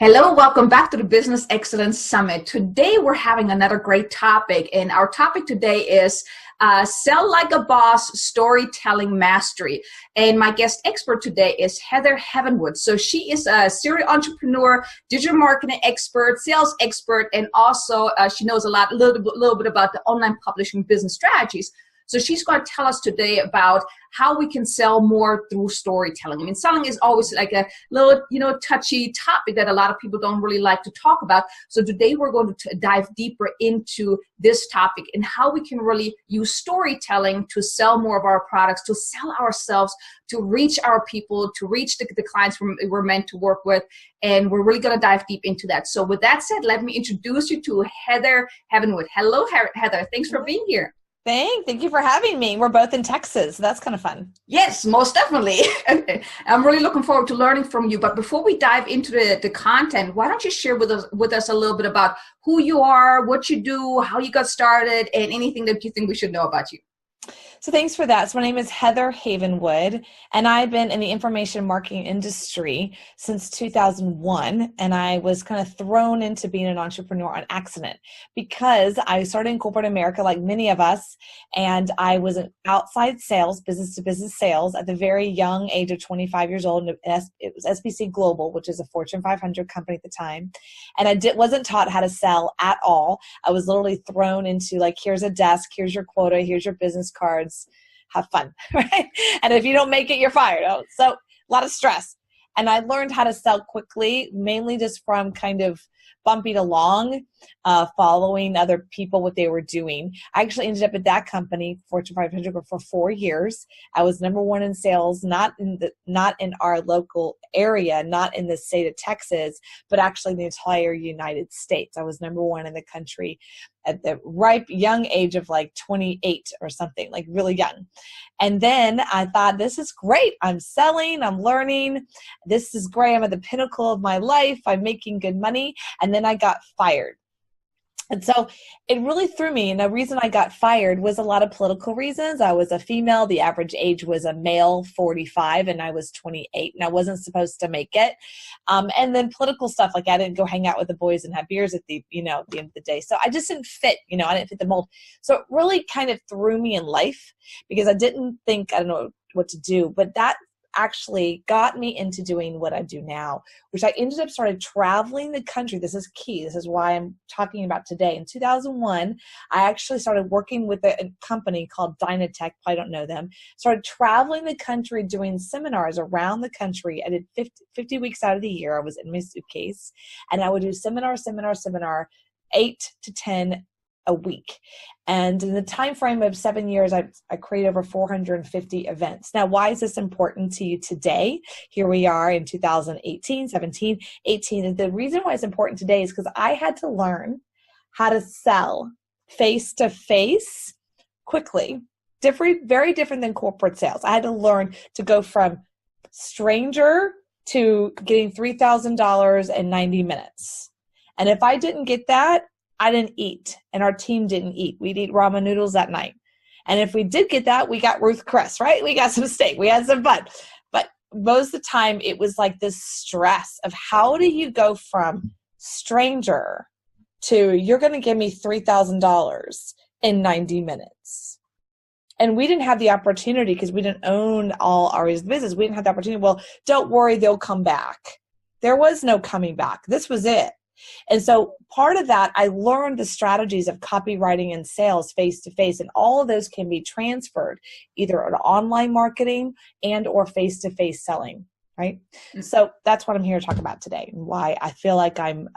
Hello, welcome back to the Business Excellence Summit. Today we're having another great topic, and our topic today is Sell Like a Boss, Storytelling Mastery. And my guest expert today is Heather Havenwood. So she is a serial entrepreneur, digital marketing expert, sales expert, and also she knows a little bit about the online publishing business strategies. So she's going to tell us today about how we can sell more through storytelling. I mean, selling is always like a little, touchy topic that a lot of people don't really like to talk about. So today we're going to dive deeper into this topic and how we can really use storytelling to sell more of our products, to sell ourselves, to reach our people, to reach the clients we're meant to work with. And we're really going to dive deep into that. So with that said, let me introduce you to Heather Havenwood. Hello, Heather. Thanks for being here. Thank you for having me. We're both in Texas, so that's kind of fun. Yes, most definitely. I'm really looking forward to learning from you. But before we dive into the content, why don't you share with us a little bit about who you are, what you do, how you got started, and anything that you think we should know about you. So thanks for that. So my name is Heather Havenwood, and I've been in the information marketing industry since 2001, and I was kind of thrown into being an entrepreneur on accident because I started in corporate America like many of us, and I was in outside sales, business-to-business sales at the very young age of 25 years old. And it was SBC Global, which is a Fortune 500 company at the time, and I wasn't taught how to sell at all. I was literally thrown into like, here's a desk, here's your quota, here's your business cards. Have fun, right? And if you don't make it, you're fired. So a lot of stress. And I learned how to sell quickly, mainly just from kind of bumping along, following other people, what they were doing. I actually ended up at that company, Fortune 500, for 4 years. I was number one in sales, not in our local area, not in the state of Texas, but actually in the entire United States. I was number one in the country at the ripe young age of like 28 or something, like really young. And then I thought, this is great. I'm selling, I'm learning. This is great. I'm at the pinnacle of my life. I'm making good money. And then I got fired. And so it really threw me. And the reason I got fired was a lot of political reasons. I was a female. The average age was a male, 45, and I was 28, and I wasn't supposed to make it. And then political stuff, like I didn't go hang out with the boys and have beers at the end of the day. So I just didn't fit, I didn't fit the mold. So it really kind of threw me in life because I didn't think, I don't know what to do, but that actually got me into doing what I do now, which I ended up started traveling the country. This is key. This is why I'm talking about today. In 2001, I actually started working with a company called Dynatech. I don't know them. Started traveling the country, doing seminars around the country. I did 50 weeks out of the year. I was in my suitcase, and I would do seminar, 8 to 10 a week. And in the time frame of 7 years, I created over 450 events. Now, why is this important to you today? Here we are in 2018, 17, 18. And the reason why it's important today is because I had to learn how to sell face-to-face quickly. Very different than corporate sales. I had to learn to go from stranger to getting $3,000 in 90 minutes. And if I didn't get that, I didn't eat, and our team didn't eat. We'd eat ramen noodles that night. And if we did get that, we got Ruth Chris, right? We got some steak. We had some fun. But most of the time, it was like this stress of how do you go from stranger to you're going to give me $3,000 in 90 minutes. And we didn't have the opportunity because we didn't own all areas of the business. We didn't have the opportunity. Well, don't worry, they'll come back. There was no coming back. This was it. And so part of that, I learned the strategies of copywriting and sales face-to-face, and all of those can be transferred either on online marketing and or face-to-face selling, right? Mm-hmm. So that's what I'm here to talk about today, and why I feel like I'm,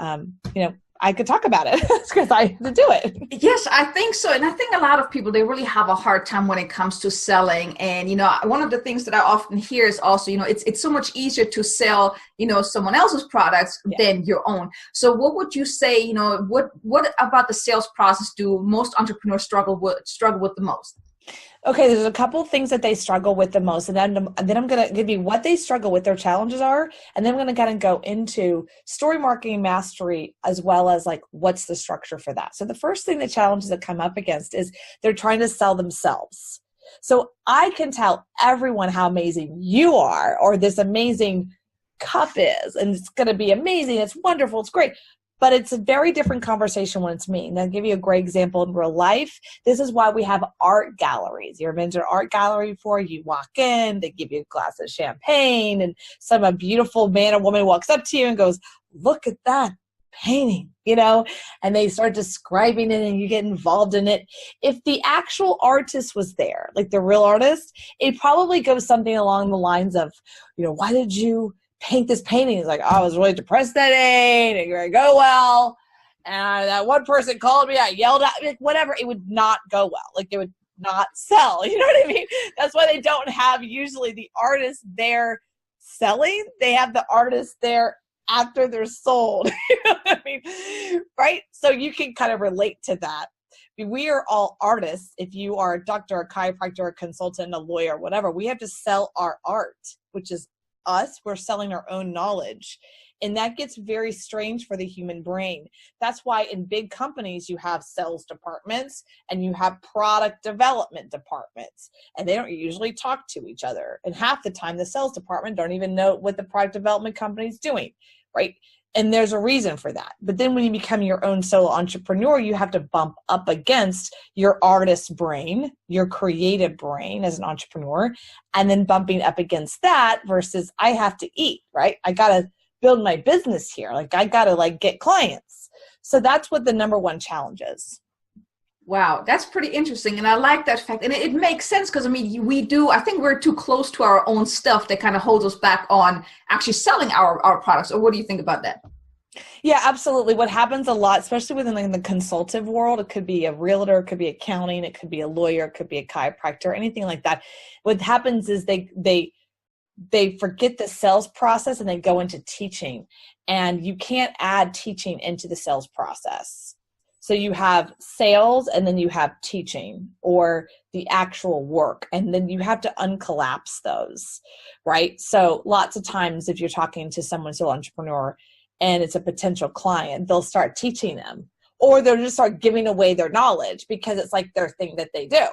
I could talk about it because I had to do it. Yes, I think so. And I think a lot of people, they really have a hard time when it comes to selling. And, one of the things that I often hear is also, it's so much easier to sell, someone else's products than your own. So what would you say, what about the sales process do most entrepreneurs struggle with the most? Okay, there's a couple of things that they struggle with the most, and then I'm going to give you what they struggle with, their challenges are, and then I'm going to kind of go into story marketing mastery as well as like what's the structure for that. So the first thing, the challenges that come up against is they're trying to sell themselves. So I can tell everyone how amazing you are, or this amazing cup is, and it's going to be amazing. It's wonderful. It's great. But it's a very different conversation when it's me. And I'll give you a great example in real life. This is why we have art galleries. You ever been to an art gallery before? You walk in, they give you a glass of champagne, and a beautiful man or woman walks up to you and goes, look at that painting, and they start describing it and you get involved in it. If the actual artist was there, like the real artist, it probably goes something along the lines of, why did you paint this painting? It's like, oh, I was really depressed that day, and it didn't go well, and that one person called me, I yelled at, whatever. It would not go well. Like, it would not sell. You know what I mean? That's why they don't have usually the artist there selling. They have the artist there after they're sold. You know what I mean? Right? So you can kind of relate to that. We are all artists. If you are a doctor, a chiropractor, a consultant, a lawyer, whatever, we have to sell our art, which is us. We're selling our own knowledge. And that gets very strange for the human brain. That's why in big companies, you have sales departments and you have product development departments, and they don't usually talk to each other. And half the time, the sales department don't even know what the product development company is doing, right? And there's a reason for that. But then when you become your own solo entrepreneur, you have to bump up against your artist brain, your creative brain as an entrepreneur, and then bumping up against that versus I have to eat, right? I got to build my business here. Like, I got to get clients. So that's what the number one challenge is. Wow, that's pretty interesting. And I like that fact. And it makes sense because, I think we're too close to our own stuff that kind of holds us back on actually selling our products. Or what do you think about that? Yeah, absolutely. What happens a lot, especially within the consultative world, it could be a realtor, it could be accounting, it could be a lawyer, it could be a chiropractor, anything like that. What happens is they forget the sales process and they go into teaching, and you can't add teaching into the sales process. So you have sales and then you have teaching or the actual work, and then you have to uncollapse those, right? So lots of times if you're talking to someone, still entrepreneur, and it's a potential client, they'll start teaching them, or they'll just start giving away their knowledge because it's like their thing that they do.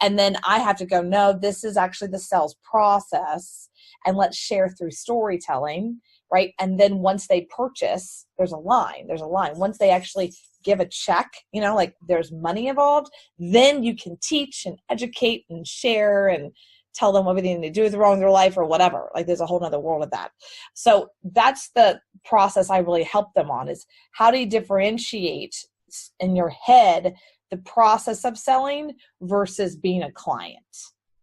And then I have to go, no, this is actually the sales process, and let's share through storytelling, right? And then once they purchase, there's a line. Once they actually give a check, like there's money involved, then you can teach and educate and share and tell them everything they do is wrong in their life or whatever. Like, there's a whole nother world of that. So that's the process I really help them on, is how do you differentiate in your head the process of selling versus being a client?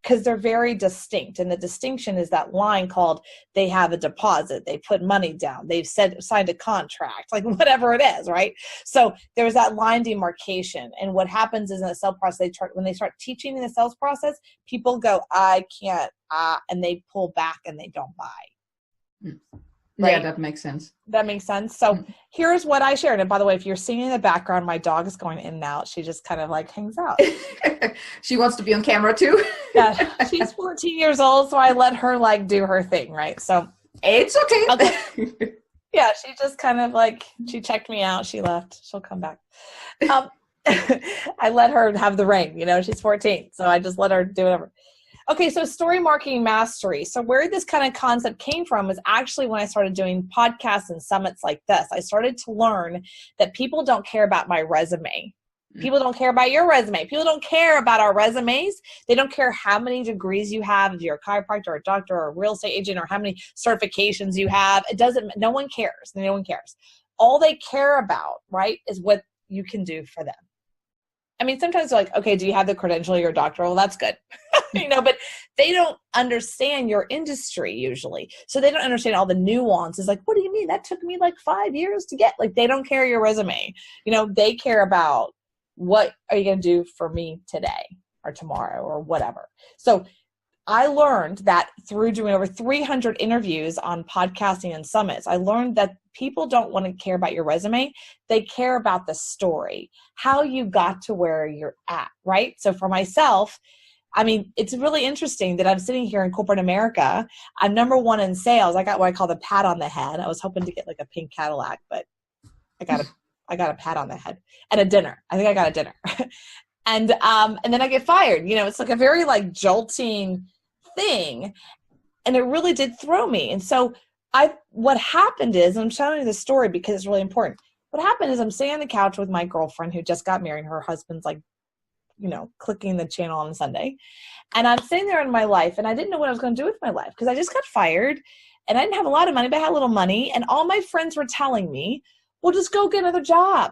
Because they're very distinct. And the distinction is that line called, they have a deposit, they put money down, they've signed a contract, like whatever it is, right? So there's that line demarcation. And what happens is in the sales process, when they start teaching in the sales process, people go, I can't, and they pull back and they don't buy. Right? Yeah, that makes sense. That makes sense. So here's what I shared. And by the way, if you're seeing in the background, my dog is going in and out. She just kind of hangs out. She wants to be on camera too. Yeah, she's 14 years old, so I let her do her thing, right? So it's okay. Yeah, she just kind of she checked me out. She left. She'll come back. I let her have the reign. She's 14, so I just let her do whatever. Okay, so story marketing mastery. So where this kind of concept came from is actually when I started doing podcasts and summits like this. I started to learn that people don't care about my resume. People don't care about your resume. People don't care about our resumes. They don't care how many degrees you have, if you're a chiropractor or a doctor or a real estate agent, or how many certifications you have. No one cares. No one cares. All they care about, right, is what you can do for them. Sometimes they're like, okay, do you have the credential? You're a doctor. Well, that's good. But they don't understand your industry usually. So they don't understand all the nuances. Like, what do you mean? That took me 5 years to get. They don't care your resume. They care about, what are you going to do for me today or tomorrow or whatever. So I learned that through doing over 300 interviews on podcasting and summits, I learned that people don't want to care about your resume. They care about the story, how you got to where you're at, right? So for myself, it's really interesting that I'm sitting here in corporate America. I'm number one in sales. I got what I call the pat on the head. I was hoping to get a pink Cadillac, but I got a pat on the head and a dinner. I think I got a dinner. and then I get fired. It's a very jolting thing. And it really did throw me. And so what happened is, and I'm telling you this story because it's really important. What happened is I'm sitting on the couch with my girlfriend who just got married. Her husband's like, clicking the channel on Sunday. And I'm sitting there in my life, and I didn't know what I was going to do with my life because I just got fired, and I didn't have a lot of money, but I had a little money. And all my friends were telling me, well, just go get another job,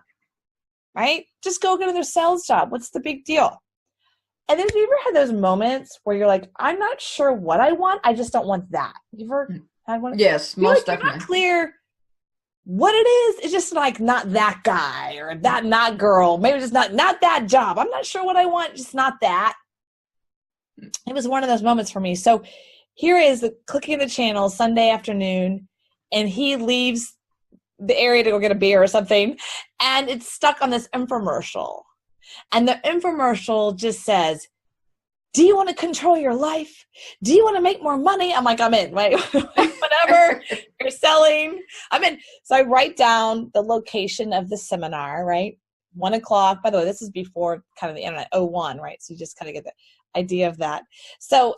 right? Just go get another sales job. What's the big deal? And then have you ever had those moments where you're like, I'm not sure what I want. I just don't want that. You ever had one? Yes, most definitely. You're not clear what it is. It's just like not that guy or that not girl. Maybe just not that job. I'm not sure what I want. Just not that. It was one of those moments for me. So here is clicking the channel Sunday afternoon, and he leaves the area to go get a beer or something, and it's stuck on this infomercial. And the infomercial just says, do you want to control your life? Do you want to make more money? I'm like, I'm in, right? Whatever you're selling, I'm in. So I write down the location of the seminar, right? 1:00. By the way, this is before kind of the internet, 01, right? So you just kind of get the idea of that. So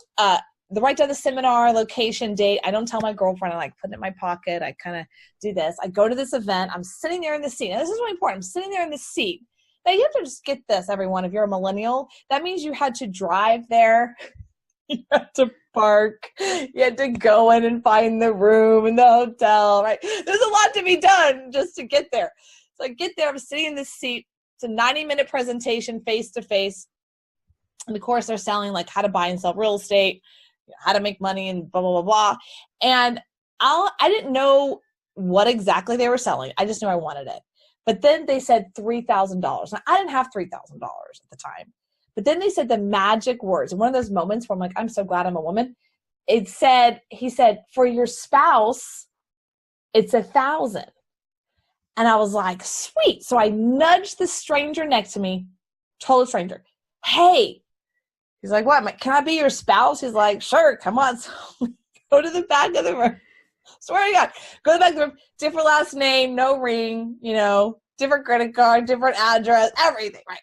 write down the seminar, location, date. I don't tell my girlfriend. I like put it in my pocket. I kind of do this. I go to this event. I'm sitting there in the seat. Now, this is really important. I'm sitting there in the seat. Now, you have to just get this, everyone. If you're a millennial, that means you had to drive there. You had to park. You had to go in and find the room in the hotel, right? There's a lot to be done just to get there. So I get there. I'm sitting in this seat. It's a 90-minute presentation face-to-face. And, of course, they're selling, like, how to buy and sell real estate, how to make money, and blah, blah, blah, blah. And I didn't know what exactly they were selling. I just knew I wanted it. But then they said $3,000. Now, I didn't have $3,000 at the time. But then they said the magic words. And one of those moments where I'm like, I'm so glad I'm a woman. He said, for your spouse, it's $1,000. And I was like, sweet. So I nudged the stranger next to me, total stranger. Hey. He's like, what? Can I be your spouse? He's like, sure, come on. So go to the back of the room. Swear to God. Go to the back of the room. Different last name, no ring, different credit card, different address, everything, right?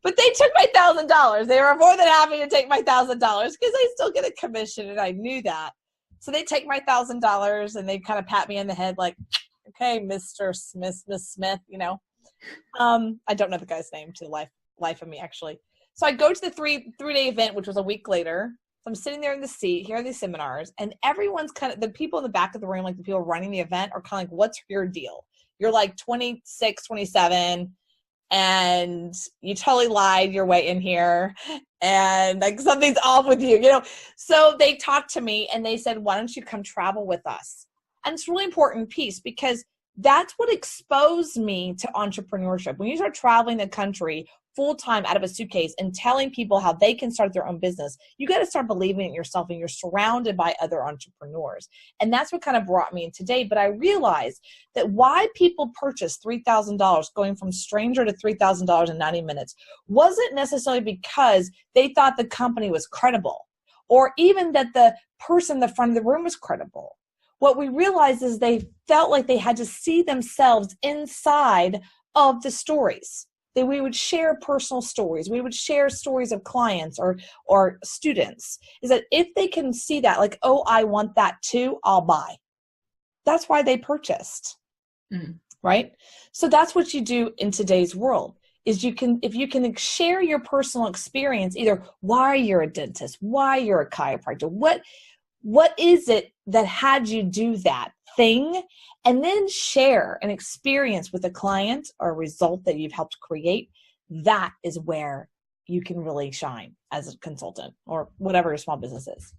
But they took my $1,000. They were more than happy to take my $1,000 because I still get a commission, and I knew that. So they take my $1,000, and they kind of pat me on the head like, okay, Mr. Smith, Miss Smith, I don't know the guy's name to the life of me, actually. So I go to the three-day event, which was a week later. So I'm sitting there in the seat, here are these seminars, and everyone's the people in the back of the room, like the people running the event, are kind of like, what's your deal? You're like 26, 27, and you totally lied your way in here, and like something's off with you, So they talked to me, and they said, why don't you come travel with us? And it's a really important piece because that's what exposed me to entrepreneurship. When you start traveling the country full-time out of a suitcase and telling people how they can start their own business, you got to start believing in yourself, and you're surrounded by other entrepreneurs. And that's what kind of brought me in today. But I realized that why people purchased $3,000, going from stranger to $3,000 in 90 minutes, wasn't necessarily because they thought the company was credible, or even that the person in the front of the room was credible. What we realized is they felt like they had to see themselves inside of the stories. That we would share personal stories. We would share stories of clients or students. Is that if they can see that, like, oh, I want that too, I'll buy. That's why they purchased, right? So that's what you do in today's world. Is if you can share your personal experience, either why you're a dentist, why you're a chiropractor, what is it that had you do that thing, and then share an experience with a client or a result that you've helped create, that is where you can really shine as a consultant or whatever your small business is.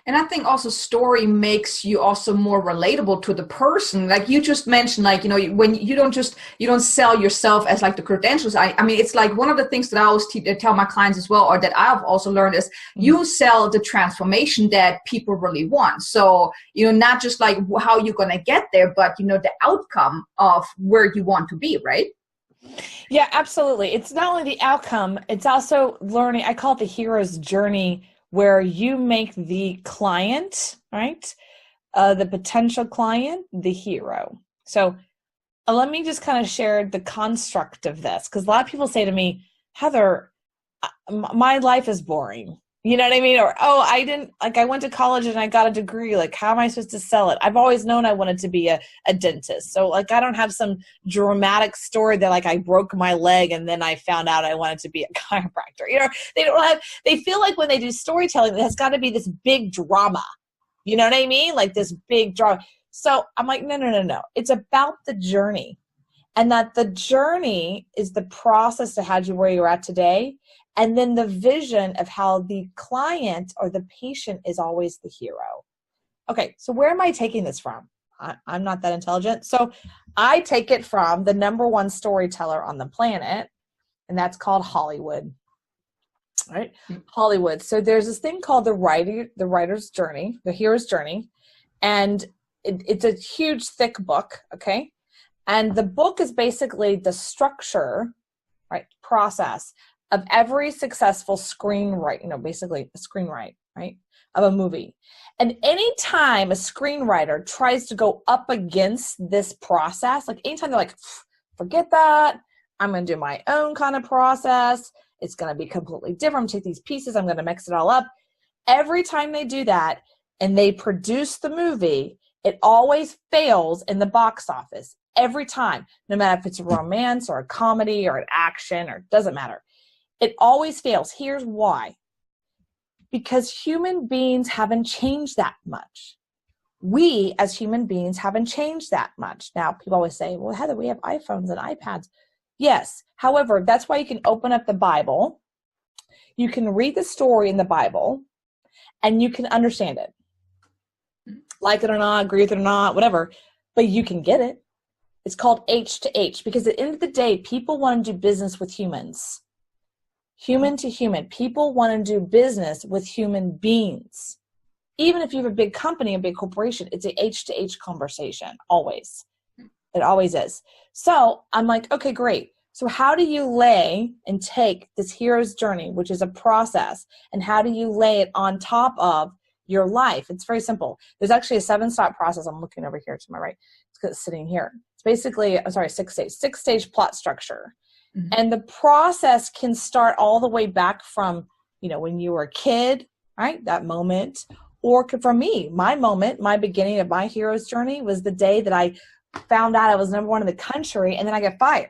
And I think also story makes you also more relatable to the person. Like you just mentioned, like, when you don't sell yourself as like the credentials. I mean, it's like one of the things that I always tell my clients as well, or that I've also learned, is you sell the transformation that people really want. So, not just like how you're going to get there, but, the outcome of where you want to be, right? Yeah, absolutely. It's not only the outcome, it's also learning. I call it the hero's journey, where you make the client, right, the potential client, the hero. So let me just kind of share the construct of this, because a lot of people say to me, Heather, my life is boring. You know what I mean? Or, oh, I went to college and I got a degree. Like, how am I supposed to sell it? I've always known I wanted to be a dentist. So, like, I don't have some dramatic story that, like, I broke my leg and then I found out I wanted to be a chiropractor. They feel like when they do storytelling, it has got to be this big drama. You know what I mean? Like this big drama. So I'm like, no. It's about the journey. And that the journey is the process that had you where you're at today. And then the vision of how the client or the patient is always the hero. Okay, so where am I taking this from? I'm not that intelligent. So I take it from the number one storyteller on the planet, and that's called Hollywood. Right? Hollywood. So there's this thing called the writer's journey, the hero's journey. And it's a huge, thick book, okay? And the book is basically the structure, right, process of every successful screenwrite, basically a screenwrite, right, of a movie. And anytime a screenwriter tries to go up against this process, like anytime they're like, forget that, I'm going to do my own kind of process, it's going to be completely different, take these pieces, I'm going to mix it all up. Every time they do that and they produce the movie, it always fails in the box office. Every time, no matter if it's a romance or a comedy or an action, or it doesn't matter. It always fails. Here's why. Because human beings haven't changed that much. We as human beings haven't changed that much. Now, people always say, well, Heather, we have iPhones and iPads. Yes. However, that's why you can open up the Bible. You can read the story in the Bible and you can understand it. Like it or not, agree with it or not, whatever, but you can get it. It's called H to H because at the end of the day, people want to do business with humans. Human to human. People want to do business with human beings. Even if you have a big company, a big corporation, it's a H to H conversation, always. It always is. So I'm like, okay, great. So how do you lay and take this hero's journey, which is a process, and how do you lay it on top of your life? It's very simple. There's actually a 7-step process. I'm looking over here to my right. It's sitting here. It's basically, 6-stage plot structure. Mm-hmm. And the process can start all the way back from, when you were a kid, right? That moment. Or for me, my beginning of my hero's journey was the day that I found out I was number one in the country and then I got fired.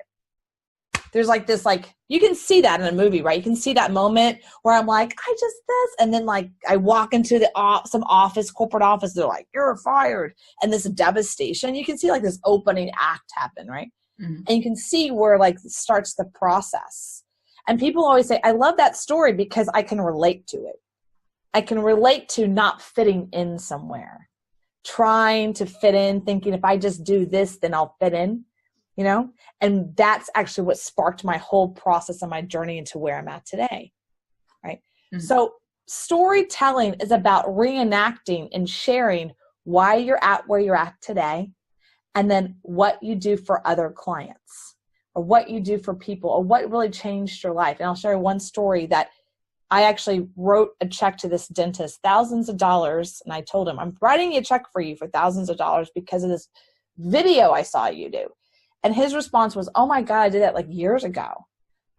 There's like this, you can see that in a movie, right? You can see that moment where I'm like, I just this. And then I walk into some office, corporate office. They're like, you're fired. And this devastation, you can see this opening act happen, right? Mm-hmm. And you can see where starts the process. And people always say, I love that story because I can relate to it. I can relate to not fitting in somewhere, trying to fit in, thinking if I just do this, then I'll fit in. And that's actually what sparked my whole process and my journey into where I'm at today, right? Mm-hmm. So storytelling is about reenacting and sharing why you're at where you're at today, and then what you do for other clients, or what you do for people, or what really changed your life. And I'll share one story that I actually wrote a check to this dentist, thousands of dollars, and I told him, I'm writing you a check for you for thousands of dollars because of this video I saw you do. And his response was, oh my God, I did that years ago.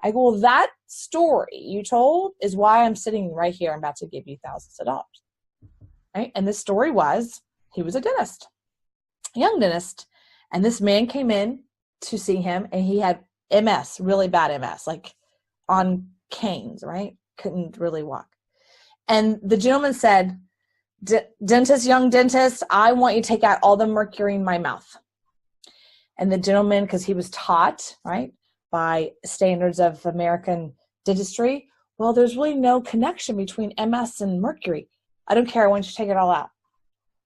I go, well, that story you told is why I'm sitting right here. I'm about to give you thousands of dollars. Right? And this story was, he was a dentist, a young dentist. And this man came in to see him and he had MS, really bad MS, on canes, right? Couldn't really walk. And the gentleman said, dentist, young dentist, I want you to take out all the mercury in my mouth. And the gentleman, because he was taught, right, by standards of American dentistry, well, there's really no connection between MS and mercury. I don't care. I want you to take it all out.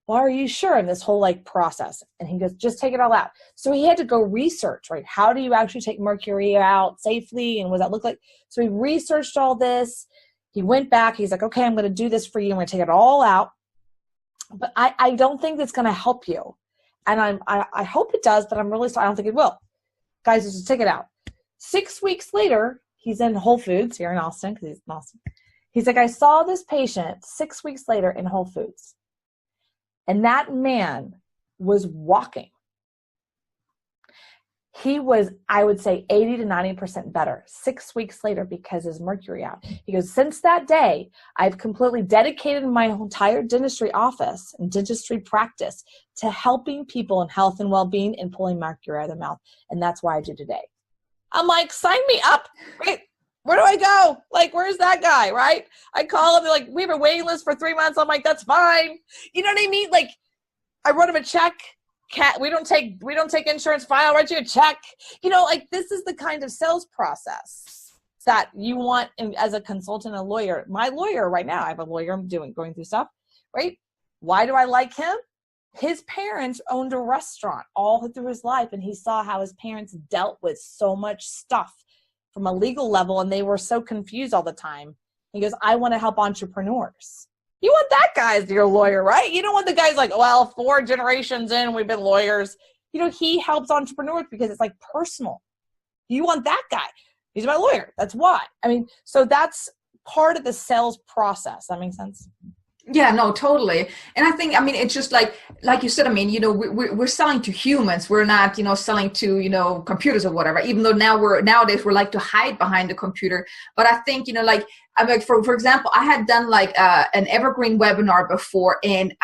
Well, are you sure of this whole process? And he goes, just take it all out. So he had to go research, right? How do you actually take mercury out safely? And what does that look like? So he researched all this. He went back. He's like, okay, I'm going to do this for you. I'm going to take it all out. But I don't think that's going to help you. And I hope it does, but I'm really sorry. I don't think it will. Guys, just take it out. 6 weeks later, he's in Whole Foods here in Austin, because he's in Austin. He's like, I saw this patient 6 weeks later in Whole Foods. And that man was walking. He was, I would say, 80 to 90% better 6 weeks later because his mercury out. He goes, since that day, I've completely dedicated my entire dentistry office and dentistry practice to helping people in health and well-being and pulling mercury out of their mouth. And that's why I do today. I'm like, sign me up. Right? Where do I go? Like, where's that guy? Right? I call him. They're like, we have a waiting list for 3 months. I'm like, that's fine. You know what I mean? Like, I wrote him a check. We don't take insurance. Fine, I'll write you a check. You know, like, this is the kind of sales process that you want as a consultant, a lawyer. My lawyer right now, I have a lawyer. I'm going through stuff, right? Why do I like him? His parents owned a restaurant all through his life, and he saw how his parents dealt with so much stuff from a legal level, and they were so confused all the time. He goes, I want to help entrepreneurs. You want that guy as your lawyer, right? You don't want the guys like, well, 4 generations in, we've been lawyers. You know, he helps entrepreneurs because it's like personal. You want that guy. He's my lawyer. That's why. I mean, so that's part of the sales process. That makes sense? Yeah, no, totally. And I think, I mean, it's just like you said, I mean, you know, we're selling to humans. We're not, you know, selling to, you know, computers or whatever, even though nowadays we're like to hide behind the computer. But I think, you know, like, I mean, for example, I had done like an evergreen webinar before, and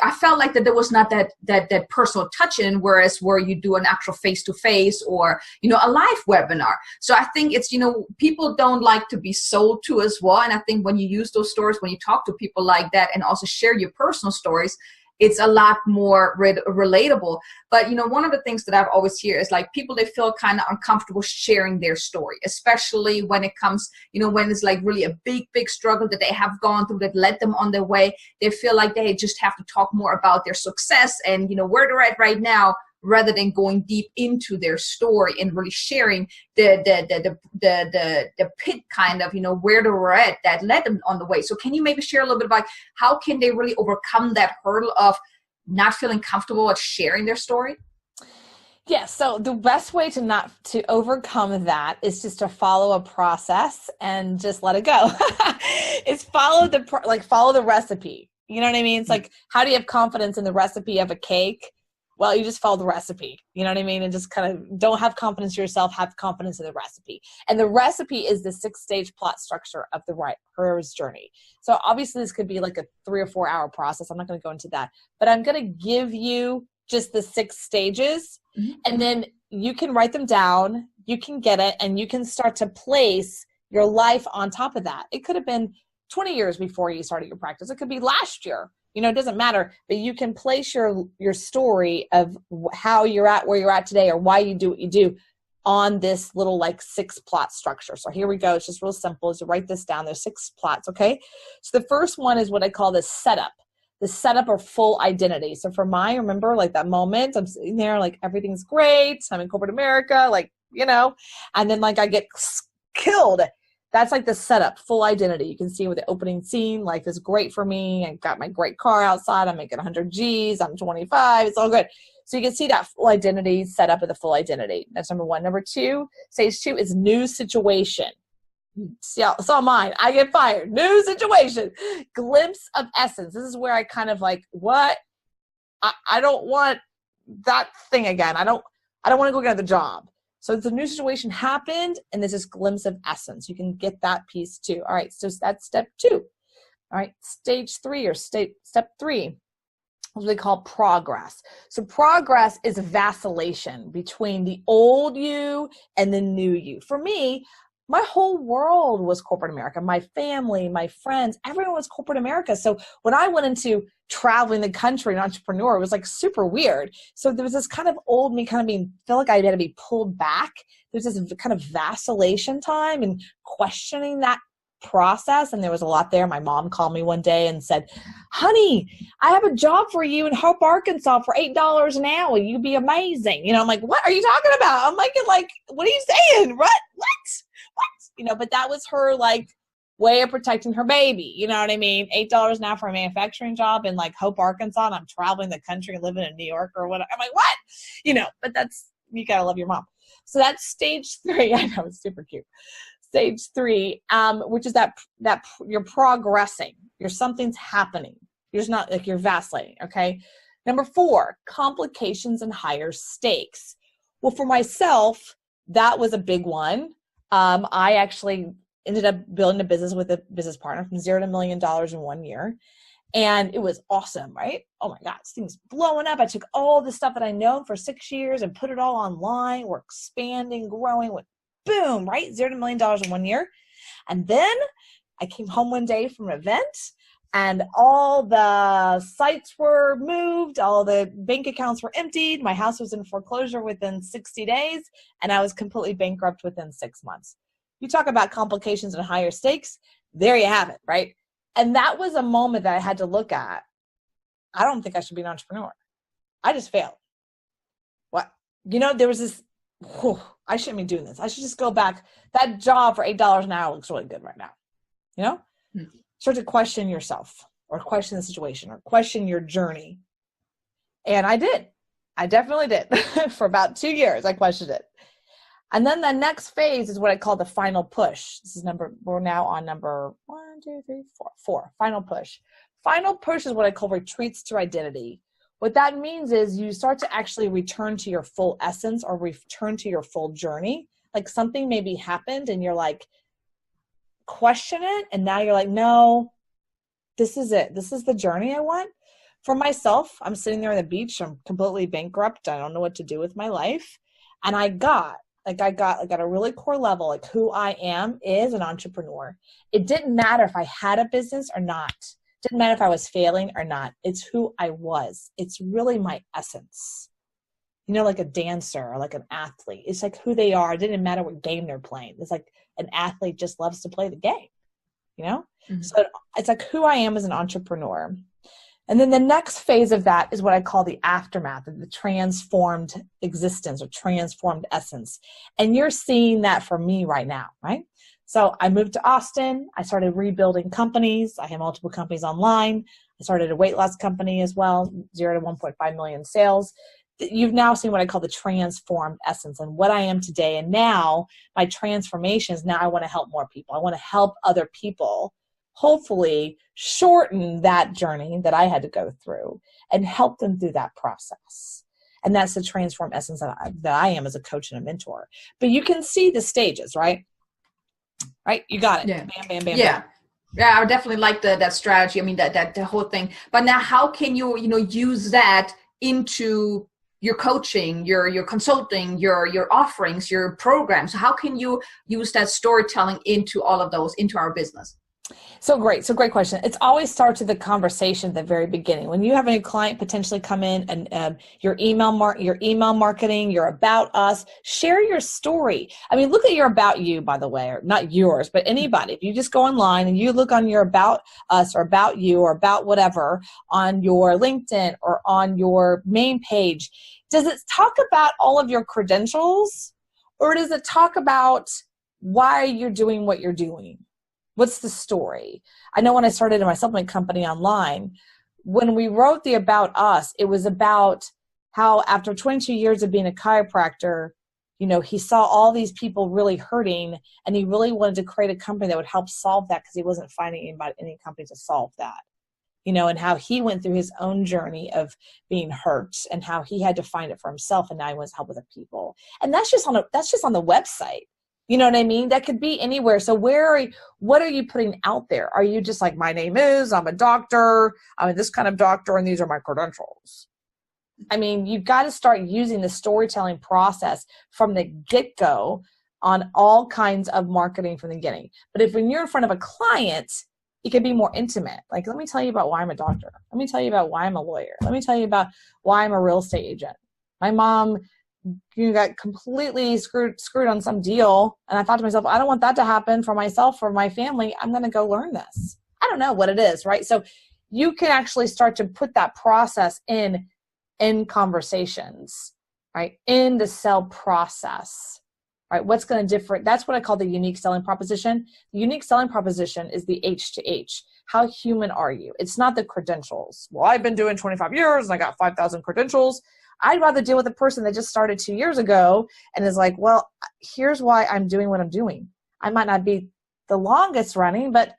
I felt like that there was not that personal touch in, whereas where you do an actual face-to-face or, you know, a live webinar. So I think it's, you know, people don't like to be sold to as well. And I think when you use those stories, when you talk to people like that and also share your personal stories, it's a lot more relatable. But, you know, one of the things that I've always hear is like people, they feel kind of uncomfortable sharing their story, especially when it comes, you know, when it's like really a big struggle that they have gone through that led them on their way. They feel like they just have to talk more about their success and, you know, where they're at right now, rather than going deep into their story and really sharing the pit kind of, you know, where they were at that led them on the way. So can you maybe share a little bit about how can they really overcome that hurdle of not feeling comfortable at sharing their story? Yeah, so the best way to overcome that is just to follow a process and just let it go. It's follow the recipe. You know what I mean? It's like, how do you have confidence in the recipe of a cake? Well, you just follow the recipe, you know what I mean? And just kind of don't have confidence in yourself, have confidence in the recipe. And the recipe is the 6-stage plot structure of the hero's journey. So obviously this could be like a 3 or 4 hour process. I'm not going to go into that, but I'm going to give you just the 6 stages, and then you can write them down, you can get it, and you can start to place your life on top of that. It could have been 20 years before you started your practice. It could be last year. You know, it doesn't matter, but you can place your story of how you're at, where you're at today, or why you do what you do on this little like 6 plot structure. So here we go. It's just real simple. So write this down. There's 6 plots. Okay. So the first one is what I call the setup or full identity. So for remember like that moment, I'm sitting there, like everything's great. I'm in corporate America, like, you know, and then like I get killed. That's like the setup, full identity. You can see with the opening scene, life is great for me. I got my great car outside. I'm making 100 G's. I'm 25. It's all good. So you can see that full identity, setup of the full identity. That's number 1. Number 2, stage 2 is new situation. Saw mine. I get fired. New situation. Glimpse of essence. This is where I kind of like, what? I don't want that thing again. I don't want to go get another job. So the new situation happened, and there's this glimpse of essence. You can get that piece too. All right, so that's step 2. All right, stage 3 or step 3 is what we call progress. So progress is vacillation between the old you and the new you. For me, my whole world was corporate America. My family, my friends, everyone was corporate America. So when I went into traveling the country, an entrepreneur, it was like super weird. So there was this kind of old me kind of feel like I had to be pulled back. There's this kind of vacillation time and questioning that process. And there was a lot there. My mom called me one day and said, honey, I have a job for you in Hope, Arkansas for $8 an hour. You'd be amazing. You know, I'm like, what are you talking about? I'm like, what are you saying? What? You know, but that was her like way of protecting her baby. You know what I mean? $8 an hour for a manufacturing job in like Hope, Arkansas, and I'm traveling the country and living in New York or whatever. I'm like, what? You know, but you gotta love your mom. So that's stage 3. I know, it's super cute. Stage 3, which is that you're progressing. Something's happening. You're just not like you're vacillating. Okay. Number 4, complications and higher stakes. Well, for myself, that was a big one. I actually ended up building a business with a business partner from $0 to $1 million in 1 year. And it was awesome, right? Oh my God, this thing's blowing up. I took all the stuff that I know for 6 years and put it all online. We're expanding, growing, with boom, right? $0 to $1 million in 1 year. And then I came home one day from an event and all the sites were moved. All the bank accounts were emptied. My house was in foreclosure within 60 days and I was completely bankrupt within 6 months. You talk about complications and higher stakes. There you have it, right? And that was a moment that I had to look at. I don't think I should be an entrepreneur. I just failed. What? There was this, I shouldn't be doing this. I should just go back. That job for $8 an hour looks really good right now. Start to question yourself or question the situation or question your journey. And I did. I definitely did. For about 2 years, I questioned it. And then the next phase is what I call the final push. We're now on number 4, final push. Final push is what I call retreats to identity. What that means is you start to actually return to your full essence or return to your full journey. Like something maybe happened and you're like, question it. And now you're like, no, this is it. This is the journey I want. For myself, I'm sitting there on the beach. I'm completely bankrupt. I don't know what to do with my life. And I got a really core level, like who I am is an entrepreneur. It didn't matter if I had a business or not. It didn't matter if I was failing or not. It's who I was. It's really my essence. Like a dancer or like an athlete. It's like who they are. It didn't matter what game they're playing. It's like an athlete just loves to play the game, Mm-hmm. So it's like who I am as an entrepreneur. And then the next phase of that is what I call the aftermath of the transformed existence or transformed essence. And you're seeing that for me right now, right? So I moved to Austin. I started rebuilding companies. I have multiple companies online. I started a weight loss company as well, 0 to 1.5 million sales. You've now seen what I call the transformed essence and what I am today. And now my transformation is now I want to help more people. I want to help other people hopefully shorten that journey that I had to go through and help them through that process. And that's the transformed essence that I am as a coach and a mentor. But you can see the stages, right? Right? You got it. Yeah. Bam, bam, bam, Yeah. bam. Yeah, I would definitely like that strategy. I mean, that the whole thing. But now how can you, use that into your coaching, your consulting, your offerings, your programs? How can you use that storytelling into all of those, into our business? So great question. It always starts with the conversation at the very beginning. When you have a client potentially come in and your email marketing, your about us, share your story. I mean, look at your about you, by the way, or not yours, but anybody. If you just go online and you look on your about us or about you or about whatever on your LinkedIn or on your main page, does it talk about all of your credentials or does it talk about why you're doing what you're doing? What's the story? I know when I started in my supplement company online, when we wrote the About Us, it was about how after 22 years of being a chiropractor, he saw all these people really hurting and he really wanted to create a company that would help solve that because he wasn't finding any company to solve that. And how he went through his own journey of being hurt and how he had to find it for himself and now he wants to help other people. And that's just on the website. You know what I mean? That could be anywhere. So what are you putting out there? Are you just like, my name is, I'm a doctor, I'm this kind of doctor, and these are my credentials? I mean, you've got to start using the storytelling process from the get-go on all kinds of marketing from the beginning. But when you're in front of a client, it can be more intimate. Like, let me tell you about why I'm a doctor. Let me tell you about why I'm a lawyer. Let me tell you about why I'm a real estate agent. My mom got completely screwed on some deal. And I thought to myself, I don't want that to happen for myself, for my family. I'm going to go learn this. I don't know what it is, right? So you can actually start to put that process in conversations, right? In the sell process, right? What's going to differ? That's what I call the unique selling proposition. The unique selling proposition is the H to H. How human are you? It's not the credentials. Well, I've been doing 25 years and I got 5,000 credentials. I'd rather deal with a person that just started 2 years ago and is like, well, here's why I'm doing what I'm doing. I might not be the longest running, but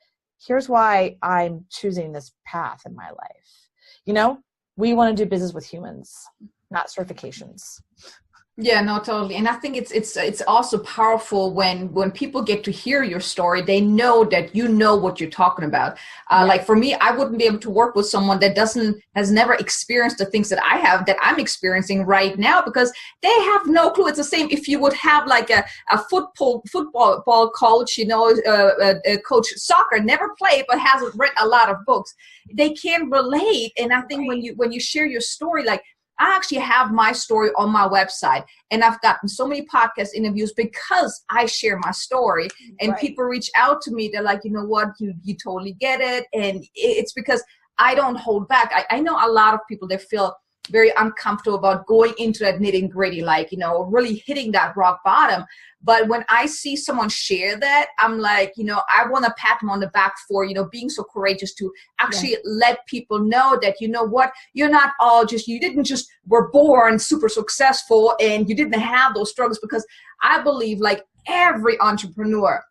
here's why I'm choosing this path in my life. We want to do business with humans, not certifications. Yeah, no, totally. And I think it's also powerful when people get to hear your story, they know that you know what you're talking about. Like Yes. for me, I wouldn't be able to work with someone that has never experienced the things that I have, that I'm experiencing right now, because they have no clue. It's the same if you would have like a football coach, coach soccer, never played but has read a lot of books. They can relate. And I think Right. when you share your story, like I actually have my story on my website, and I've gotten so many podcast interviews because I share my story, and Right. people reach out to me. They're like, you know what, you totally get it. And it's because I don't hold back. I know a lot of people that feel very uncomfortable about going into that nitty gritty, like, really hitting that rock bottom. But when I see someone share that, I'm like, I want to pat them on the back for, being so courageous to actually Yes. let people know that, you know what, you're not all just, you didn't just were born super successful and you didn't have those struggles. Because I believe like every entrepreneur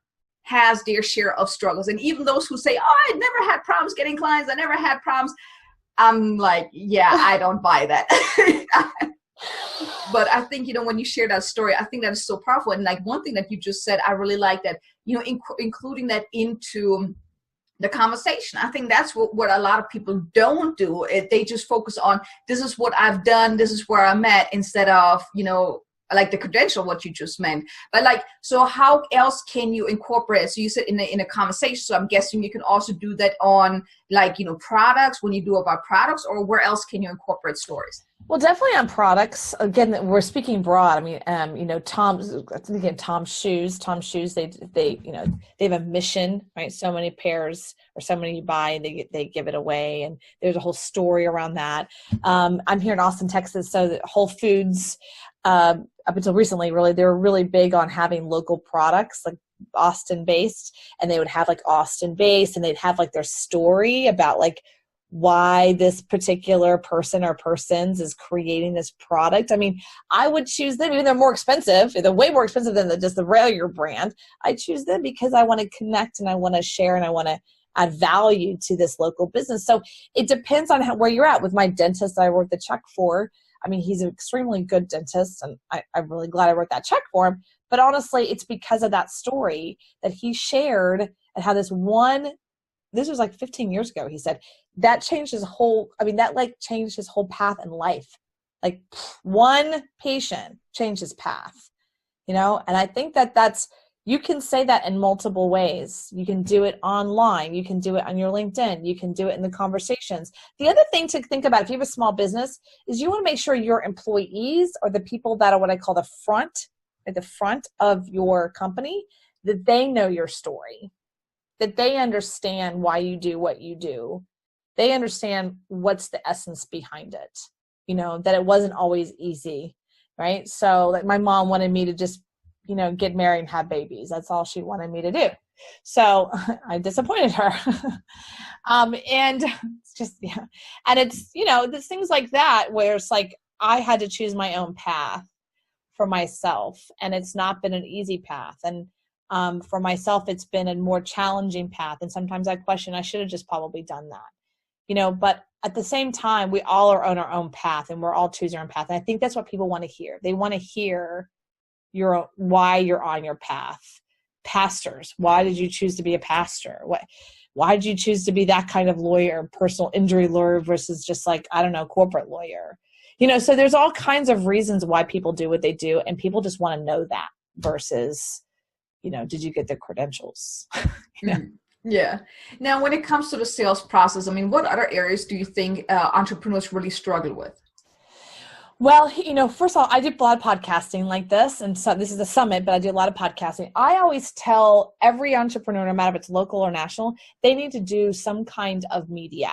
has their share of struggles. And even those who say, oh, I never had problems getting clients, I never had problems, I'm like, yeah, I don't buy that. But I think, when you share that story, I think that is so powerful. And like one thing that you just said, I really like that, including that into the conversation. I think that's what a lot of people don't do. They just focus on, this is what I've done, this is where I'm at, instead of, like the credential, what you just meant. But like, so how else can you incorporate it? So you said in a conversation, so I'm guessing you can also do that on like, products, when you do about products, or where else can you incorporate stories? Well, definitely on products. Again, we're speaking broad. I mean, Tom's shoes. Tom's shoes. They have a mission, right? So many pairs, or so many you buy, and they give it away, and there's a whole story around that. I'm here in Austin, Texas, so that Whole Foods, up until recently, really, they were really big on having local products, like Austin based, and they would have like Austin based, and they'd have like their story about like why this particular person or persons is creating this product. I mean, I would choose them, even though they're more expensive. They're way more expensive than just the regular brand. I choose them because I want to connect, and I want to share, and I want to add value to this local business. So it depends on where you're at. With my dentist that I wrote the check for, I mean, he's an extremely good dentist, and I'm really glad I wrote that check for him. But honestly, it's because of that story that he shared, and how this was like 15 years ago, he said, that changed his whole, that like changed his whole path in life. Like one patient changed his path, and I think you can say that in multiple ways. You can do it online. You can do it on your LinkedIn. You can do it in the conversations. The other thing to think about if you have a small business is you want to make sure your employees, or the people that are what I call the front, at the front of your company, that they know your story, that they understand why you do what you do. They understand what's the essence behind it, that it wasn't always easy, right? So like my mom wanted me to just, get married and have babies. That's all she wanted me to do. So I disappointed her. And it's just, yeah. And it's, there's things like that where it's like, I had to choose my own path for myself, and it's not been an easy path. And for myself, it's been a more challenging path. And sometimes I question, I should have just probably done that, but at the same time, we all are on our own path, and we're all choosing our own path. And I think that's what people want to hear. They want to hear why you're on your path. Pastors, why did you choose to be a pastor? Why did you choose to be that kind of lawyer, personal injury lawyer, versus just like, I don't know, corporate lawyer? So there's all kinds of reasons why people do what they do, and people just want to know that versus, did you get the credentials? Yeah. Now, when it comes to the sales process, what other areas do you think entrepreneurs really struggle with? Well, first of all, I do a lot of podcasting like this, and so this is a summit, but I do a lot of podcasting. I always tell every entrepreneur, no matter if it's local or national, they need to do some kind of media.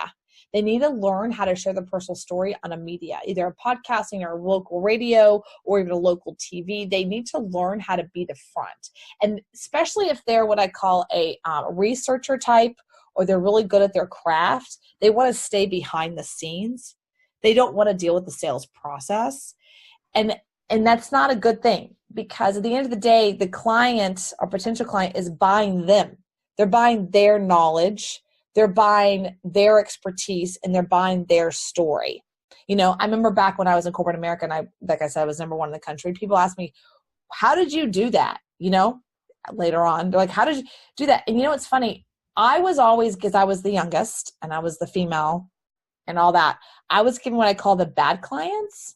They need to learn how to share their personal story on a media, either a podcasting or a local radio or even a local TV. They need to learn how to be the front. And especially if they're what I call a researcher type, or they're really good at their craft, they want to stay behind the scenes. They don't want to deal with the sales process. And that's not a good thing, because at the end of the day, the client or potential client is buying them. They're buying their knowledge. They're buying their expertise, and they're buying their story. I remember back when I was in corporate America and like I said, I was number one in the country. People asked me, how did you do that? Later on, they're like, how did you do that? And it's funny. I was always, because I was the youngest and I was the female and all that, I was given what I call the bad clients.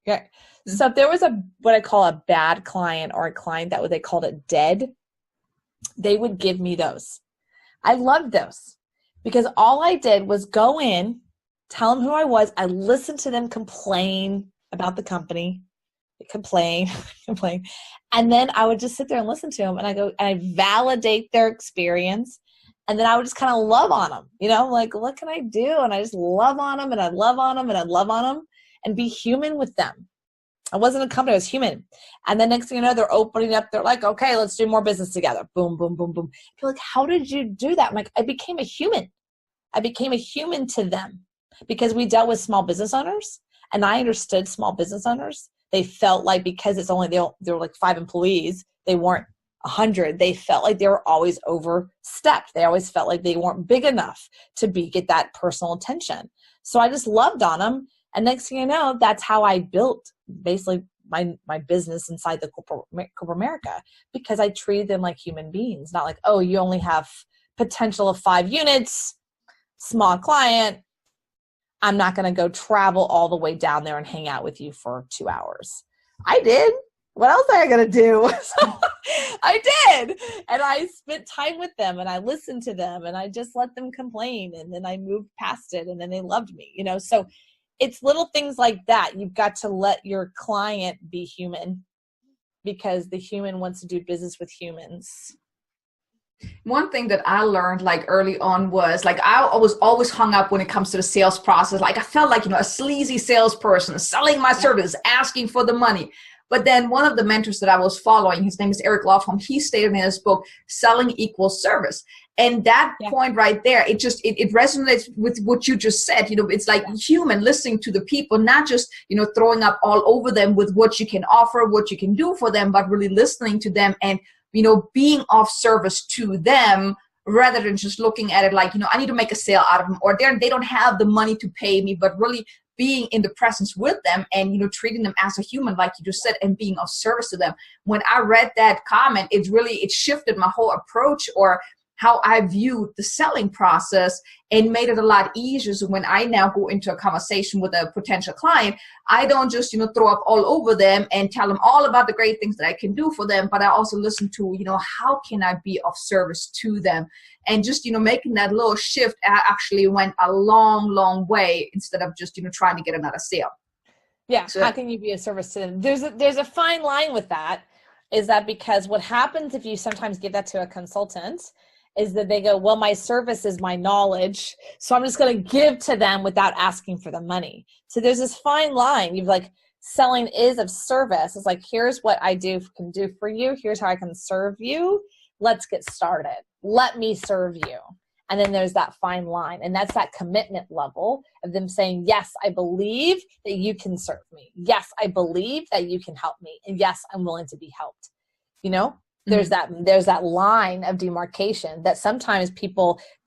Yeah. So if there was what I call a bad client or a client that they called it dead, they would give me those. I loved those because all I did was go in, tell them who I was. I listened to them complain about the company, complain. And then I would just sit there and listen to them, and I validate their experience. And then I would just kind of love on them, like, what can I do? And I just love on them, and I love on them, and I love on them, and be human with them. I wasn't a company, I was human. And then next thing you know, they're opening up. They're like, okay, let's do more business together. Boom, boom, boom, boom. You're like, how did you do that? I'm like, I became a human. I became a human to them because we dealt with small business owners, and I understood small business owners. They felt like because it's only, they were like 5 employees, they weren't 100. They felt like they were always overstepped. They always felt like they weren't big enough to get that personal attention. So I just loved on them. And next thing you know, that's how I built basically my business inside the corporate America, because I treated them like human beings, not like, oh, you only have potential of 5 units, small client. I'm not going to go travel all the way down there and hang out with you for 2 hours. I did. What else am I going to do? So I did. And I spent time with them, and I listened to them, and I just let them complain. And then I moved past it, and then they loved me, So it's little things like that. You've got to let your client be human, because the human wants to do business with humans. One thing that I learned like early on was like I was always hung up when it comes to the sales process. Like I felt like, a sleazy salesperson selling my service, asking for the money. But then one of the mentors that I was following, his name is Eric Lofholm, he stated in his book, Selling Equals Service. And that point right there, it resonates with what you just said. It's like human, listening to the people, not just, throwing up all over them with what you can offer, what you can do for them, but really listening to them and, being of service to them, rather than just looking at it like, I need to make a sale out of them, or they don't have the money to pay me, but really being in the presence with them and, treating them as a human, like you just said, and being of service to them. When I read that comment, it shifted my whole approach or how I viewed the selling process, and made it a lot easier. So when I now go into a conversation with a potential client, I don't just, throw up all over them and tell them all about the great things that I can do for them, but I also listen to, how can I be of service to them? And just, making that little shift actually went a long, long way, instead of just, trying to get another sale. Yeah. So, how can you be of service to them? There's a fine line with that, is that because what happens if you sometimes give that to a consultant is that they go, well, my service is my knowledge, so I'm just going to give to them without asking for the money. So there's this fine line. You've like, selling is of service. It's like, here's what I can do for you. Here's how I can serve you. Let's get started. Let me serve you. And then there's that fine line. And that's that commitment level of them saying, yes, I believe that you can serve me. Yes, I believe that you can help me. And yes, I'm willing to be helped. There's that line of demarcation that sometimes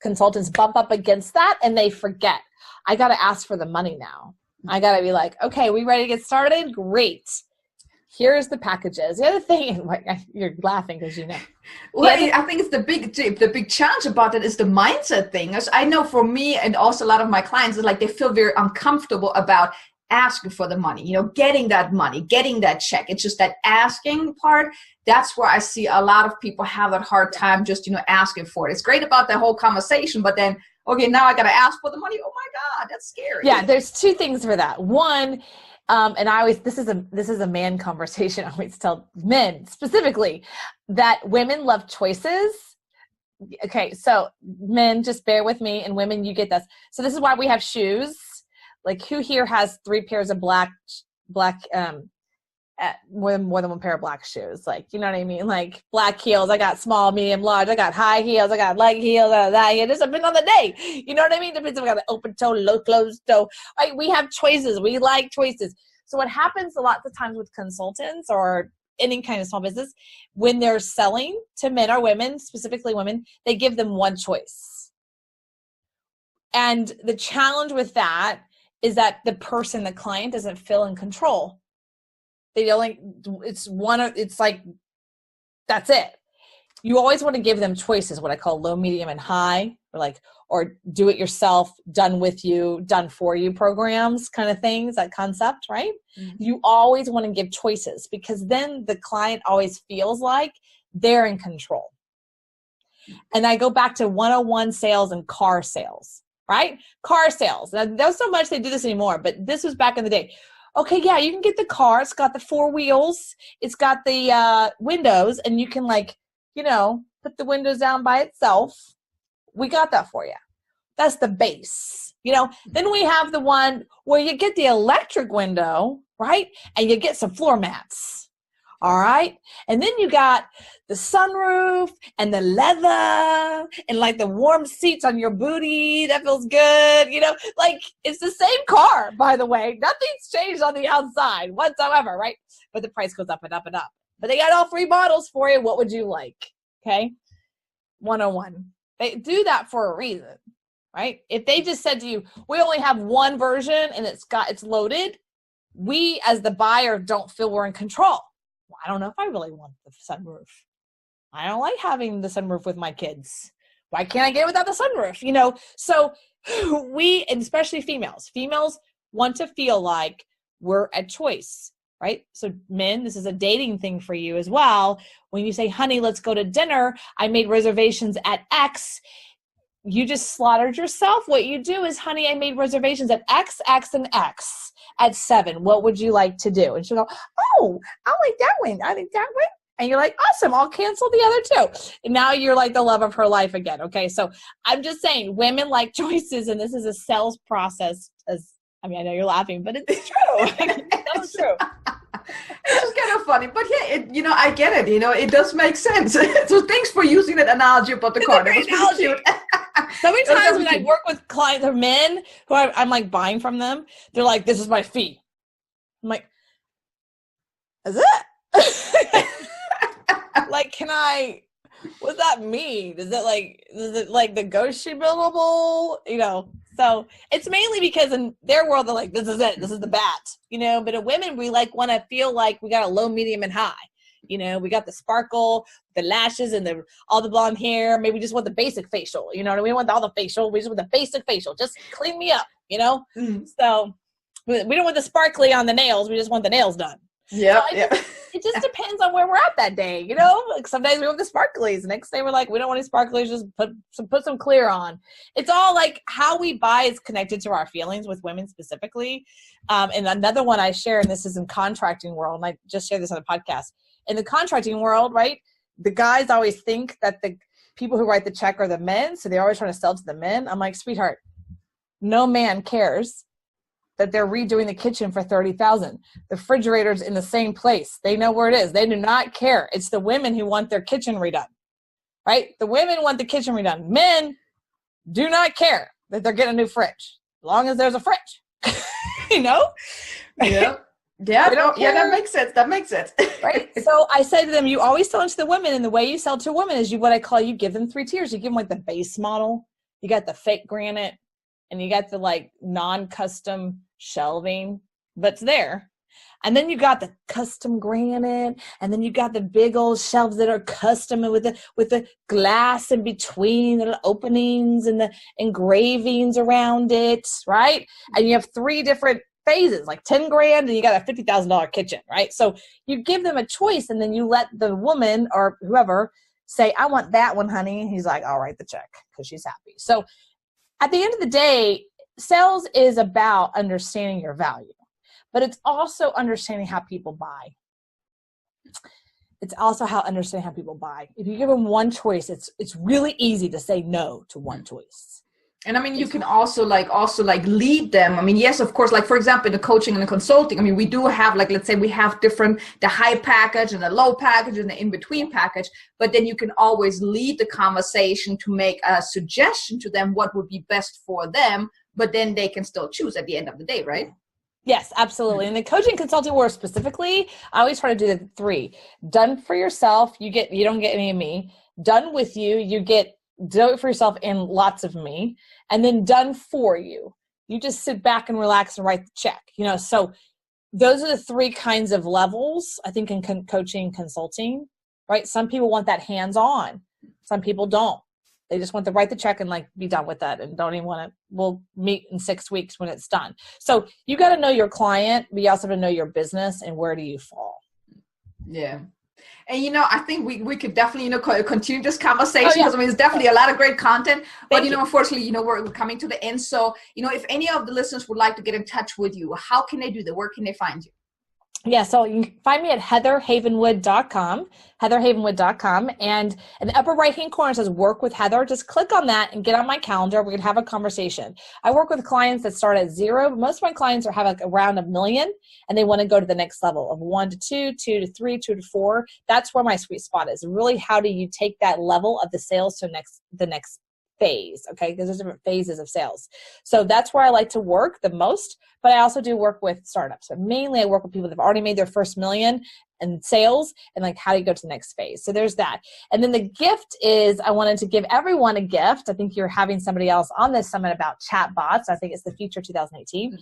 consultants bump up against that, and they forget. I got to ask for the money now. I got to be like, okay, we ready to get started? Great. Here's the packages. The other thing, you're laughing because Well, I think it's the big challenge about it is the mindset thing. As I know for me and also a lot of my clients, is like they feel very uncomfortable about asking for the money, getting that money, getting that check. It's just that asking part. That's where I see a lot of people have a hard time just, asking for it. It's great about the whole conversation, but then, okay, now I got to ask for the money. Oh my God, that's scary. Yeah, there's 2 things for that. One, and I always, this is a man conversation. I always tell men specifically that women love choices. Okay, so men, just bear with me, and women, you get this. So this is why we have shoes. Like, who here has 3 pairs of black more than 1 pair of black shoes? Like, you know what I mean? Like, black heels. I got small, medium, large. I got high heels. I got leg heels. It just depends on the day. You know what I mean? Depends if we got an open toe, low closed toe. Like, we have choices. We like choices. So what happens a lot of times with consultants or any kind of small business, when they're selling to men or women, specifically women, they give them one choice. And the challenge with that is that the client doesn't feel in control. It's like, that's it. You always want to give them choices, what I call low, medium, and high, or do it yourself, done with you, done for you programs, kind of things, that concept, right? Mm-hmm. You always want to give choices, because then the client always feels like they're in control. And I go back to 101 sales and car sales, right? Car sales. Now, there's so much they do this anymore, but this was back in the day. Okay, yeah, you can get the car. It's got the 4 wheels. It's got the windows, and you can put the windows down by itself. We got that for you. That's the base. Then we have the one where you get the electric window, right? And you get some floor mats. All right. And then you got the sunroof and the leather and the warm seats on your booty. That feels good. It's the same car, by the way. Nothing's changed on the outside whatsoever, right? But the price goes up and up and up. But they got all 3 models for you. What would you like? Okay. 101. They do that for a reason, right? If they just said to you, we only have one version and it's loaded, we as the buyer don't feel we're in control. Well, I don't know if I really want the sunroof. I don't like having the sunroof with my kids. Why can't I get it without the sunroof? So and especially females want to feel like we're at choice. Right? So men, this is a dating thing for you as well. When you say, honey, let's go to dinner, I made reservations at X, you just slaughtered yourself. What you do is, honey, I made reservations at X, X, and X at 7. What would you like to do? And she'll go, oh, I like that one. I like that one. And you're like, awesome, I'll cancel the other 2. And now you're like the love of her life again. Okay. So I'm just saying, women like choices, and this is a sales process. I know you're laughing, but it's true. It's so true. It's just kind of funny, but yeah, I get it. It does make sense. So thanks for using that analogy about the car. That was really cute. So many times when I work with clients or men who I'm buying from them, they're like, "This is my fee." I'm like, "Is it?" Can I? What does that mean? Is it like negotiable? So it's mainly because in their world, they're like, this is it. This is the bat, but in women, we want to feel like we got a low, medium, and high. We got the sparkle, the lashes, and all the blonde hair. Maybe we just want the basic facial, we don't want all the facial. We just want the basic facial. Just clean me up, Mm-hmm. So we don't want the sparkly on the nails. We just want the nails done. Yeah. So it just depends on where we're at that day, some days we want the sparklies. The next day we're like, we don't want any sparklies, just put some clear on. It's all how we buy is connected to our feelings with women specifically. And another one I share, and this is in contracting world, and I just shared this on the podcast. In the contracting world, right, the guys always think that the people who write the check are the men, so they're always trying to sell to the men. I'm like, sweetheart, no man cares that they're redoing the kitchen for $30,000. The refrigerator's in the same place. They know where it is. They do not care. It's the women who want their kitchen redone, right? The women want the kitchen redone. Men do not care that they're getting a new fridge, as long as there's a fridge, Yeah. Yeah. That makes sense. Right. So I say to them, you always sell it to the women, and the way you sell to a woman is you give them 3 tiers. You give them the base model. You got the fake granite, and you got the non-custom shelving, but it's there. And then you got the custom granite, and then you got the big old shelves that are custom and with the glass in between, the openings and the engravings around it, right? And you have 3 different phases, like 10 grand, and you got a $50,000 kitchen, right? So you give them a choice, and then you let the woman or whoever say, I want that one, honey. And he's like, I'll write the check, because she's happy. So at the end of the day, sales is about understanding your value, but it's also understanding how people buy. It's also understanding how people buy. If you give them one choice, it's really easy to say no to one choice. And you can also lead them. Yes, of course, for example, in the coaching and the consulting, we do have let's say we have the high package and the low package and the in-between package, but then you can always lead the conversation to make a suggestion to them what would be best for them, but then they can still choose at the end of the day, right? Yes, absolutely. In the coaching consulting world specifically, I always try to do the 3. Done for yourself, you don't get any of me. Done with you, you get do it for yourself and lots of me. And then done for you, You just sit back and relax and write the check. So those are the three kinds of levels, I think, in coaching and consulting, right? Some people want that hands-on. Some people don't. They just want to write the check and like be done with that and don't even want to, we'll meet in 6 weeks when it's done. So you got to know your client, but you also have to know your business and where do you fall. Yeah. And, I think we could definitely, continue this conversation because, it's definitely a lot of great content. But, unfortunately, we're coming to the end. So, if any of the listeners would like to get in touch with you, how can they do that? Where can they find you? Yeah, so you can find me at heatherhavenwood.com, heatherhavenwood.com. And in the upper right-hand corner, it says Work with Heather. Just click on that and get on my calendar. We're going to have a conversation. I work with clients that start at 0. Most of my clients have like around $1 million, and they want to go to the next level of 1 to 2, 2 to 3, 2 to 4. That's where my sweet spot is. Really, how do you take that level of the sales to the next phase, okay? Because there's different phases of sales. So that's where I like to work the most, but I also do work with startups. But mainly I work with people that have already made their first $1 million in sales and like how do you go to the next phase. So there's that. And then the gift is I wanted to give everyone a gift. I think you're having somebody else on this summit about chatbots. I think it's the future 2018.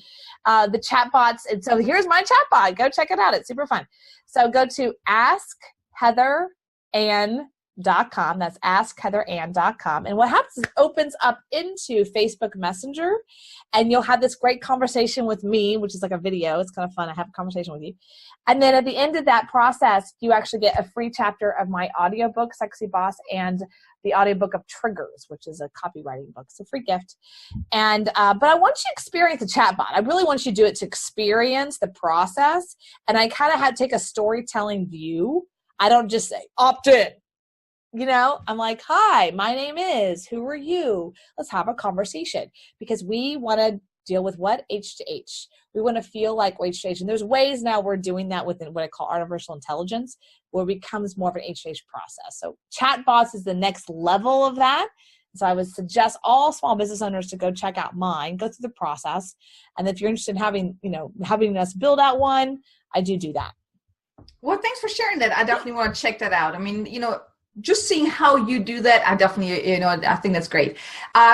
The chatbots. And so here's my chatbot. Go check it out. It's super fun. So go to askheatherann.com. That's askheatherann.com. And what happens is it opens up into Facebook Messenger, and you'll have this great conversation with me, which is like a video. It's kind of fun. I have a conversation with you. And then at the end of that process, you actually get a free chapter of my audiobook, Sexy Boss, and the audiobook of Triggers, which is a copywriting book. It's a free gift. And but I want you to experience the chatbot. I really want you to do it to experience the process. And I kind of had to take a storytelling view. I don't just say, opt in. I'm like, hi, my name is, who are you? Let's have a conversation because we want to deal with what? H to H. We want to feel like H to H. And there's ways now we're doing that with what I call artificial intelligence, where it becomes more of an H to H process. So chatbots is the next level of that. So I would suggest all small business owners to go check out mine, go through the process. And if you're interested in having us build out one, I do that. Well, thanks for sharing that. I definitely want to check that out. I mean, just seeing how you do that, I definitely, I think that's great.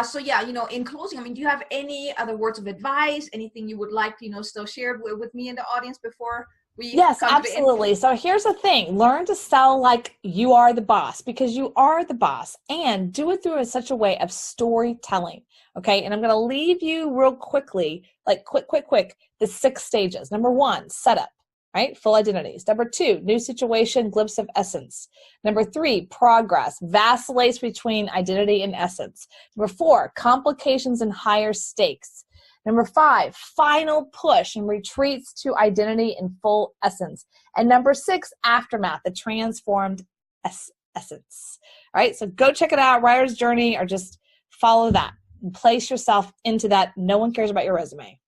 So yeah, in closing, do you have any other words of advice, anything you would like to, still share with me and the audience before we Yes, absolutely. So here's the thing. Learn to sell like you are the boss, because you are the boss, and do it through such a way of storytelling. Okay. And I'm going to leave you real quickly, like quick, the 6 stages. Number 1, setup. Right? Full identities. Number 2, new situation, glimpse of essence. Number 3, progress, vacillates between identity and essence. Number 4, complications and higher stakes. Number 5, final push and retreats to identity and full essence. And number 6, aftermath, the transformed essence. All right? So go check it out, Writer's Journey, or just follow that and place yourself into that. No one cares about your resume.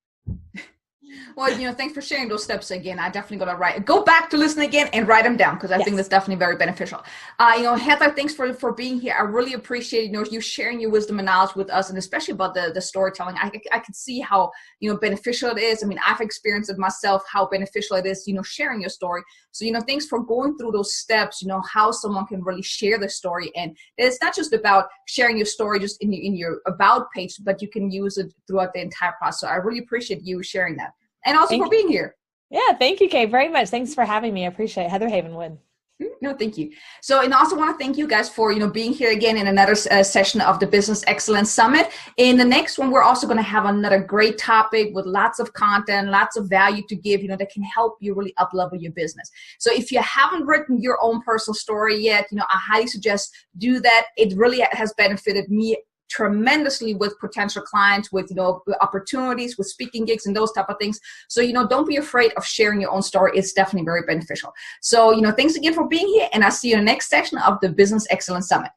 Well, thanks for sharing those steps again. I definitely going to go back to listen again and write them down because I think that's definitely very beneficial. Heather, thanks for being here. I really appreciate, you sharing your wisdom and knowledge with us, and especially about the storytelling. I could see how, beneficial it is. I've experienced it myself, how beneficial it is, sharing your story. So, thanks for going through those steps, how someone can really share the story. And it's not just about sharing your story just in your about page, but you can use it throughout the entire process. So I really appreciate you sharing that. And also for being here. Yeah, thank you, Kay, very much. Thanks for having me. I appreciate it. Heather Havenwood. No, thank you. So, and also want to thank you guys for, being here again in another session of the Business Excellence Summit. In the next one, we're also going to have another great topic with lots of content, lots of value to give, that can help you really up-level your business. So if you haven't written your own personal story yet, I highly suggest do that. It really has benefited me tremendously with potential clients, with opportunities, with speaking gigs and those type of things. So don't be afraid of sharing your own story. It's definitely very beneficial. So thanks again for being here, and I'll see you in the next session of the Business Excellence Summit.